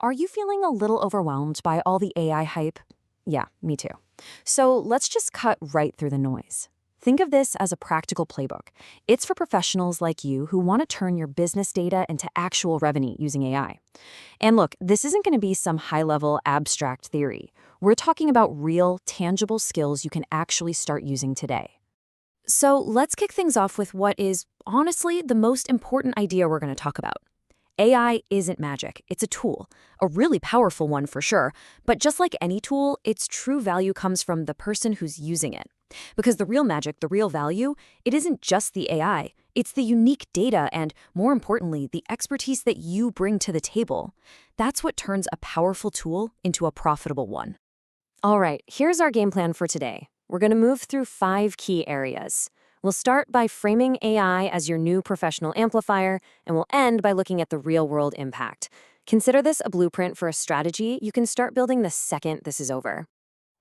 Are you feeling a little overwhelmed by all the AI hype? Yeah, me too. So let's just cut right through the noise. Think of this as a practical playbook. It's for professionals like you who want to turn your business data into actual revenue using AI. And look, this isn't going to be some high-level abstract theory. We're talking about real, tangible skills you can actually start using today. So let's kick things off with what is, honestly, the most important idea we're going to talk about. AI isn't magic, it's a tool, a really powerful one for sure, but just like any tool, its true value comes from the person who's using it. Because the real magic, the real value, it isn't just the AI, it's the unique data and, more importantly, the expertise that you bring to the table. That's what turns a powerful tool into a profitable one. All right, here's our game plan for today. We're going to move through 5 key areas. We'll start by framing AI as your new professional amplifier, and we'll end by looking at the real-world impact. Consider this a blueprint for a strategy you can start building the second this is over.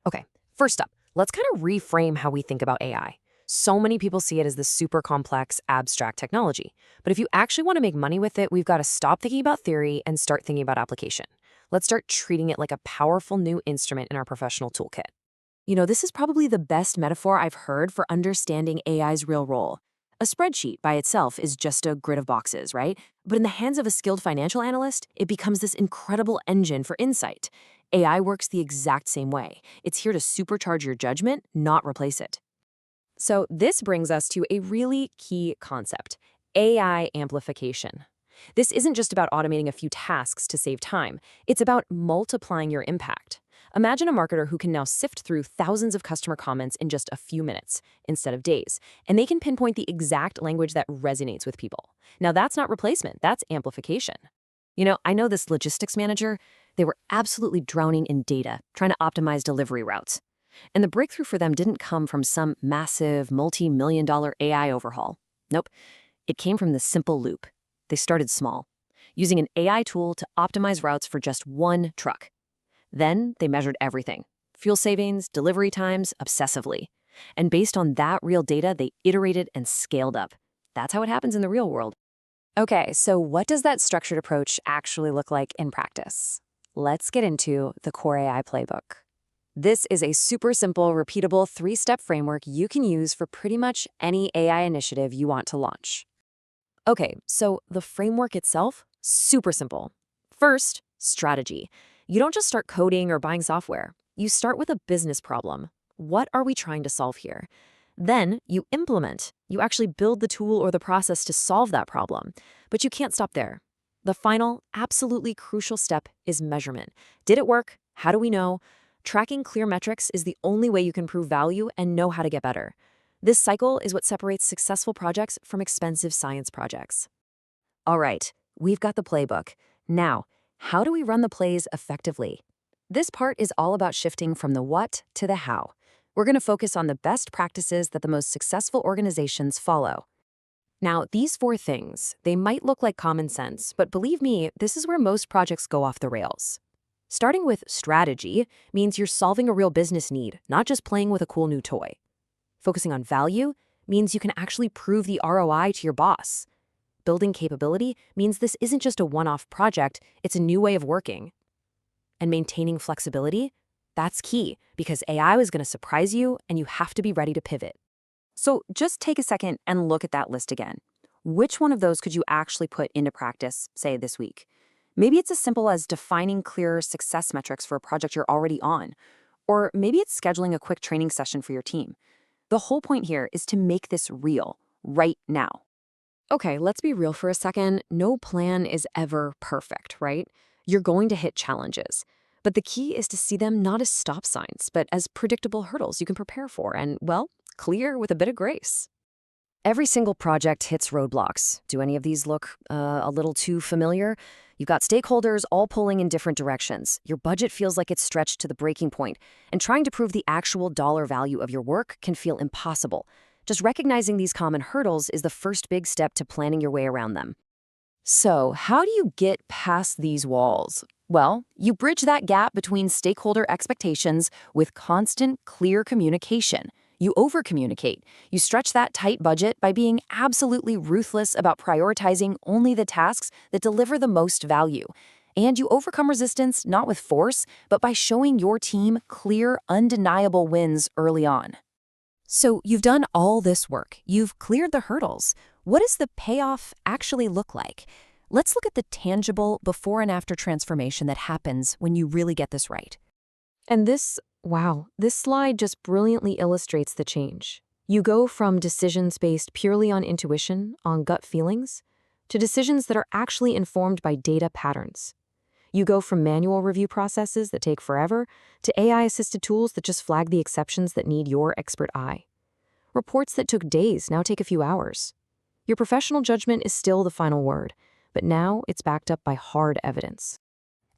Okay, first up, let's kind of reframe how we think about AI. So many people see it as this super complex, abstract technology. But if you actually want to make money with it, we've got to stop thinking about theory and start thinking about application. Let's start treating it like a powerful new instrument in our professional toolkit. You know, this is probably the best metaphor I've heard for understanding AI's real role. A spreadsheet by itself is just a grid of boxes, right? But in the hands of a skilled financial analyst, it becomes this incredible engine for insight. AI works the exact same way. It's here to supercharge your judgment, not replace it. So this brings us to a really key concept: AI amplification. This isn't just about automating a few tasks to save time. It's about multiplying your impact. Imagine a marketer who can now sift through thousands of customer comments in just a few minutes instead of days, and they can pinpoint the exact language that resonates with people. Now, that's not replacement, that's amplification. You know, I know this logistics manager, they were absolutely drowning in data, trying to optimize delivery routes. And the breakthrough for them didn't come from some massive, multi-million-dollar AI overhaul. Nope, it came from this simple loop. They started small, using an AI tool to optimize routes for just one truck. Then they measured everything: fuel savings, delivery times, obsessively. And based on that real data, they iterated and scaled up. That's how it happens in the real world. Okay, so what does that structured approach actually look like in practice? Let's get into the Core AI playbook. This is a super simple, repeatable 3-step framework you can use for pretty much any AI initiative you want to launch. Okay, so the framework itself, super simple. First, strategy. You don't just start coding or buying software. You start with a business problem. What are we trying to solve here? Then you implement. You actually build the tool or the process to solve that problem. But you can't stop there. The final, absolutely crucial step is measurement. Did it work? How do we know? Tracking clear metrics is the only way you can prove value and know how to get better. This cycle is what separates successful projects from expensive science projects. All right, we've got the playbook. Now, how do we run the plays effectively? This part is all about shifting from the what to the how. We're going to focus on the best practices that the most successful organizations follow. Now, these 4 things, they might look like common sense, but believe me, this is where most projects go off the rails. Starting with strategy means you're solving a real business need, not just playing with a cool new toy. Focusing on value means you can actually prove the ROI to your boss. Building capability means this isn't just a one-off project, it's a new way of working. And maintaining flexibility, that's key, because AI is going to surprise you and you have to be ready to pivot. So just take a second and look at that list again. Which one of those could you actually put into practice, say, this week? Maybe it's as simple as defining clearer success metrics for a project you're already on. Or maybe it's scheduling a quick training session for your team. The whole point here is to make this real, right now. Okay, let's be real for a second. No plan is ever perfect, right? You're going to hit challenges. But the key is to see them not as stop signs, but as predictable hurdles you can prepare for and, well, clear with a bit of grace. Every single project hits roadblocks. Do any of these look a little too familiar? You've got stakeholders all pulling in different directions. Your budget feels like it's stretched to the breaking point, and trying to prove the actual dollar value of your work can feel impossible. Just recognizing these common hurdles is the first big step to planning your way around them. So, how do you get past these walls? Well, you bridge that gap between stakeholder expectations with constant, clear communication. You over-communicate. You stretch that tight budget by being absolutely ruthless about prioritizing only the tasks that deliver the most value. And you overcome resistance not with force, but by showing your team clear, undeniable wins early on. So you've done all this work. You've cleared the hurdles. What does the payoff actually look like? Let's look at the tangible before and after transformation that happens when you really get this right. And this slide just brilliantly illustrates the change. You go from decisions based purely on intuition, on gut feelings, to decisions that are actually informed by data patterns. You go from manual review processes that take forever to AI-assisted tools that just flag the exceptions that need your expert eye. Reports that took days now take a few hours. Your professional judgment is still the final word, but now it's backed up by hard evidence.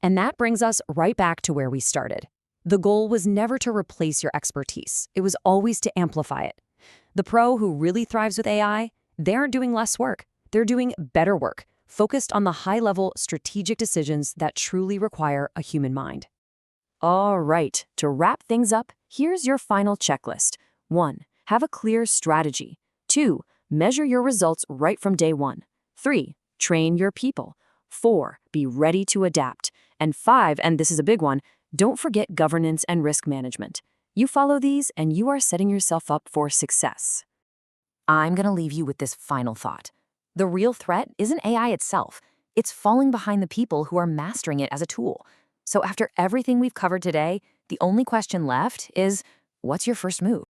And that brings us right back to where we started. The goal was never to replace your expertise. It was always to amplify it. The pro who really thrives with AI, they aren't doing less work. They're doing better work, focused on the high-level strategic decisions that truly require a human mind. All right, to wrap things up, here's your final checklist. 1. Have a clear strategy. 2. Measure your results right from day 1. 3. Train your people. 4. Be ready to adapt. And 5, and this is a big one, don't forget governance and risk management. You follow these and you are setting yourself up for success. I'm going to leave you with this final thought. The real threat isn't AI itself. It's falling behind the people who are mastering it as a tool. So after everything we've covered today, the only question left is, what's your first move?